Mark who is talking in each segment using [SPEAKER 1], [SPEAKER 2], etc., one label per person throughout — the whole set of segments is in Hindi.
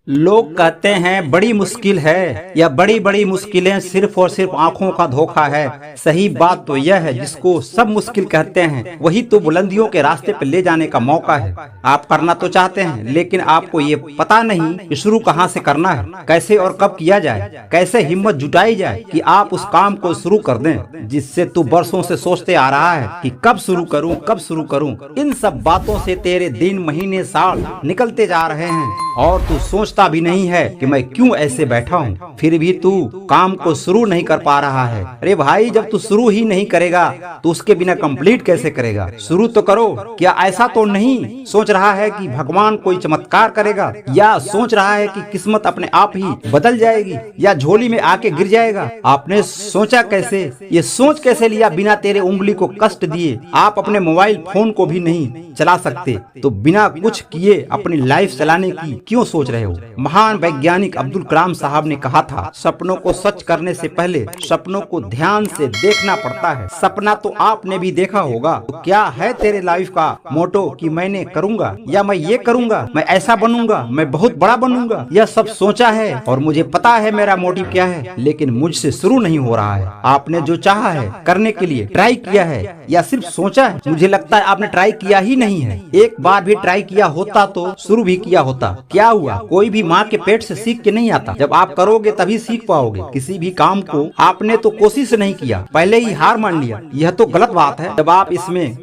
[SPEAKER 1] लोग कहते हैं बड़ी मुश्किल है या बड़ी बड़ी मुश्किलें सिर्फ और सिर्फ आंखों का धोखा है। सही बात तो यह है, जिसको सब मुश्किल कहते हैं वही तो बुलंदियों के रास्ते पर ले जाने का मौका है। आप करना तो चाहते हैं, लेकिन आपको ये पता नहीं कि शुरू कहाँ से करना है, कैसे और कब किया जाए, कैसे हिम्मत जुटाई जाए कि आप उस काम को शुरू कर दें जिससे तू बरसों से सोचते आ रहा है कि कब शुरू करूं, कब शुरू करूं। इन सब बातों से तेरे दिन, महीने, साल निकलते जा रहे हैं और तू सोचता भी नहीं है कि मैं क्यों ऐसे बैठा हूँ। फिर भी तू काम को शुरू नहीं कर पा रहा है। अरे भाई, जब तू शुरू ही नहीं करेगा तो उसके बिना कंप्लीट कैसे करेगा। शुरू तो करो। क्या ऐसा तो नहीं सोच रहा है कि भगवान कोई चमत्कार करेगा, या सोच रहा है कि किस्मत अपने आप ही बदल जाएगी या झोली में आके गिर जाएगा। आपने सोचा कैसे, ये सोच कैसे लिया बिना तेरे उंगली को कष्ट दिए। आप अपने मोबाइल फोन को भी नहीं चला सकते, तो बिना कुछ किए अपनी लाइफ चलाने की क्यों सोच रहे हो। महान वैज्ञानिक अब्दुल कलाम साहब ने कहा था, सपनों को सच करने से पहले सपनों को ध्यान से देखना पड़ता है। सपना तो आपने भी देखा होगा। तो क्या है तेरे लाइफ का मोटो कि मैंने करूंगा या मैं ये करूंगा, मैं ऐसा बनूंगा, मैं बहुत बड़ा बनूंगा। यह सब सोचा है और मुझे पता है मेरा मोटिव क्या है, लेकिन मुझसे शुरू नहीं हो रहा है। आपने जो चाहा है करने के लिए ट्राई किया है या सिर्फ सोचा है? मुझे लगता है आपने ट्राई किया ही नहीं है। एक बार भी ट्राई किया होता तो शुरू भी किया होता। क्या हुआ? कोई भी माँ के पेट से सीख के नहीं आता। जब आप करोगे तभी सीख पाओगे। किसी भी काम को आपने तो कोशिश नहीं किया, पहले ही हार मान लिया। यह तो गलत बात है। जब आप इसमें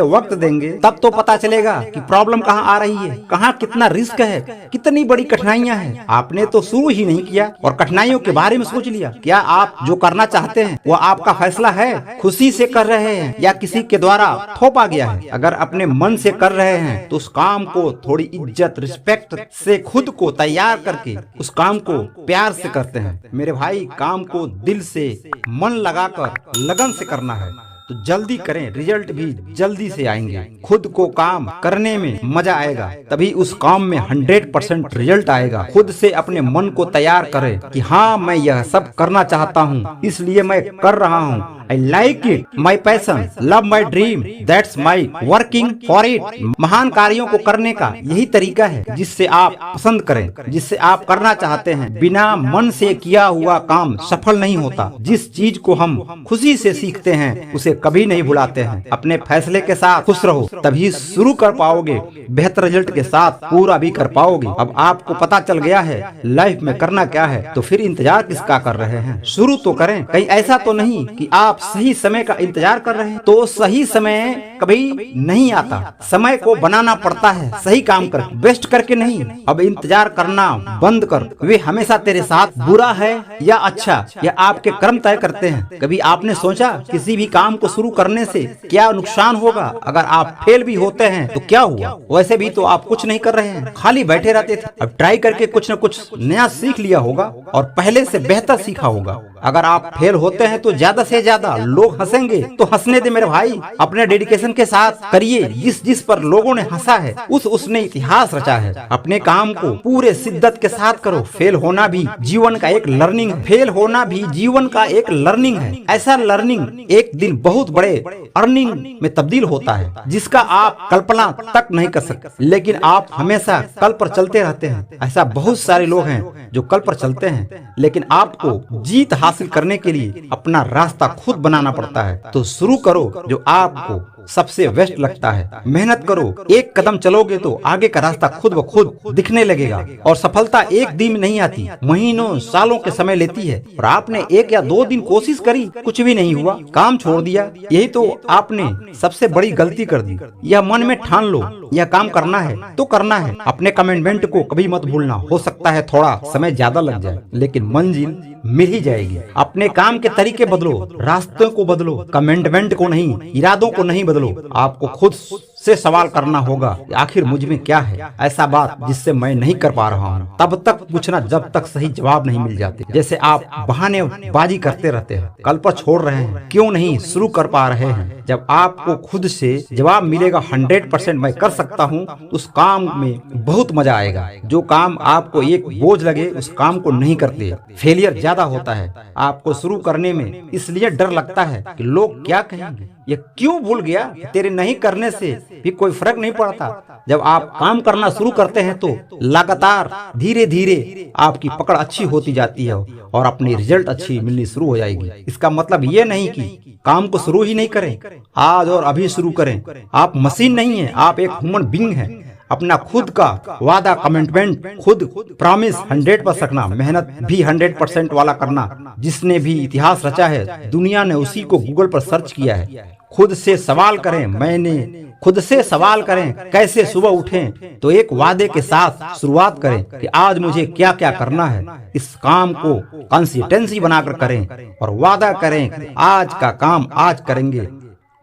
[SPEAKER 1] वक्त देंगे, तब तो पता चलेगा कि प्रॉब्लम कहाँ आ रही है, कहाँ कितना रिस्क है, कितनी बड़ी कठिनाइयाँ हैं। आपने तो शुरू ही नहीं किया और कठिनाइयों के बारे में सोच लिया। क्या आप जो करना चाहते हैं वो आपका फैसला है? खुशी से कर रहे हैं या किसी के द्वारा थोपा गया है? अगर अपने मन से कर रहे हैं तो उस काम को थोड़ी इज्जत, रिस्पेक्ट से खुद को तैयार करके उस काम को प्यार से करते हैं। मेरे भाई, काम को दिल से, मन लगाकर, लगन से करना है तो जल्दी करें, रिजल्ट भी जल्दी से आएंगे। खुद को काम करने में मजा आएगा, तभी उस काम में 100% रिजल्ट आएगा। खुद से अपने मन को तैयार करें कि हाँ, मैं यह सब करना चाहता हूँ, इसलिए मैं कर रहा हूँ। I like it, my passion, love my dream, that's my working for it। महान कार्यों को करने का यही तरीका है जिससे आप पसंद करें, जिससे आप करना चाहते हैं। बिना मन से किया हुआ काम सफल नहीं होता। जिस चीज को हम खुशी से सीखते हैं उसे कभी नहीं भुलाते हैं। अपने फैसले के साथ खुश रहो, तभी शुरू कर पाओगे, बेहतर रिजल्ट के साथ पूरा भी कर पाओगे। अब आपको पता चल गया है लाइफ में करना क्या है, तो फिर इंतजार किसका कर रहे हैं? शुरू तो करें। कहीं ऐसा तो नहीं कि आप सही समय का इंतजार कर रहे हैं, तो सही समय कभी नहीं आता। समय को बनाना पड़ता है, सही काम कर, बेस्ट करके नहीं। अब इंतजार करना बंद कर। वे हमेशा तेरे साथ बुरा है या अच्छा, या आपके कर्म तय करते हैं। कभी आपने सोचा किसी भी काम को शुरू करने से क्या नुकसान होगा? अगर आप फेल भी होते हैं तो क्या हुआ? वैसे भी तो आप कुछ नहीं कर रहे हैं, खाली बैठे रहते थे। अब ट्राई करके कुछ न कुछ नया सीख लिया होगा और पहले से बेहतर सीखा होगा। अगर आप फेल होते हैं तो ज्यादा से ज्यादा लोग हंसेंगे, तो हंसने दे मेरे भाई। अपने डेडिकेशन के साथ करिए। जिस पर लोगों ने हंसा है उसने इतिहास रचा है। अपने काम को पूरे शिद्दत के साथ करो। फेल होना भी जीवन का एक लर्निंग है। फेल होना भी जीवन का एक लर्निंग है। ऐसा लर्निंग एक दिन बहुत बड़े अर्निंग में तब्दील होता है, जिसका आप कल्पना तक नहीं कर सकते। लेकिन आप हमेशा कल पर चलते रहते हैं। ऐसा बहुत सारे लोग हैं जो कल पर चलते हैं, लेकिन आपको जीत हासिल करने के लिए अपना रास्ता खुद बनाना पड़ता है। तो शुरू करो जो आपको सबसे बेस्ट लगता है। मेहनत करो। एक कदम चलोगे तो आगे का रास्ता खुद ब खुद दिखने लगेगा। और सफलता एक दिन में नहीं आती, महीनों सालों के समय लेती है। और आपने 1 या 2 दिन कोशिश करी, कुछ भी नहीं हुआ, काम छोड़ दिया, यही तो आपने सबसे बड़ी गलती कर दी। यह मन में ठान लो, यह काम करना है तो करना है। अपने कमिटमेंट को कभी मत भूलना। हो सकता है थोड़ा समय ज्यादा लग जाए, लेकिन मंजिल मिल ही जाएगी। अपने काम के तरीके बदलो, रास्तों को बदलो, कमिटमेंट को नहीं, इरादों को नहीं बदलो। आपको खुद से सवाल करना होगा, आखिर मुझ में क्या है ऐसा बात जिससे मैं नहीं कर पा रहा हूँ। तब तक पूछना जब तक सही जवाब नहीं मिल जाते। जैसे आप बहानेबाजी करते रहते हैं, कल पर छोड़ रहे हैं, क्यों नहीं शुरू कर पा रहे हैं। जब आपको खुद से जवाब मिलेगा 100% मैं कर सकता हूँ, उस काम में बहुत मजा आएगा। जो काम आपको एक बोझ लगे उस काम को नहीं करते। फेलियर ज्यादा होता है आपको शुरू करने में, इसलिए डर लगता है कि लोग क्या कहेंगे ये क्यों भूल गया कि तेरे नहीं करने से भी कोई फर्क नहीं पड़ता। जब आप काम करना शुरू करते हैं तो लगातार धीरे धीरे आपकी पकड़ अच्छी होती जाती है और अपनी रिजल्ट अच्छी मिलनी शुरू हो जाएगी। इसका मतलब ये नहीं कि काम को शुरू ही नहीं करें, आज और अभी शुरू करें। आप मशीन नहीं है, आप एक ह्यूमन बीइंग है। अपना खुद का वादा, कमिटमेंट, खुद प्रॉमिस 100% रखना, मेहनत भी 100% वाला करना। जिसने भी इतिहास रचा है दुनिया ने उसी को गूगल पर सर्च किया है। खुद से सवाल करें, खुद से सवाल करें कैसे सुबह उठें, तो एक वादे के साथ शुरुआत करें कि आज मुझे क्या क्या करना है। इस काम को कंसिस्टेंसी बनाकर करें और वादा करें कि आज का काम आज करेंगे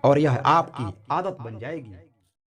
[SPEAKER 1] और यह आपकी आदत बन जाएगी।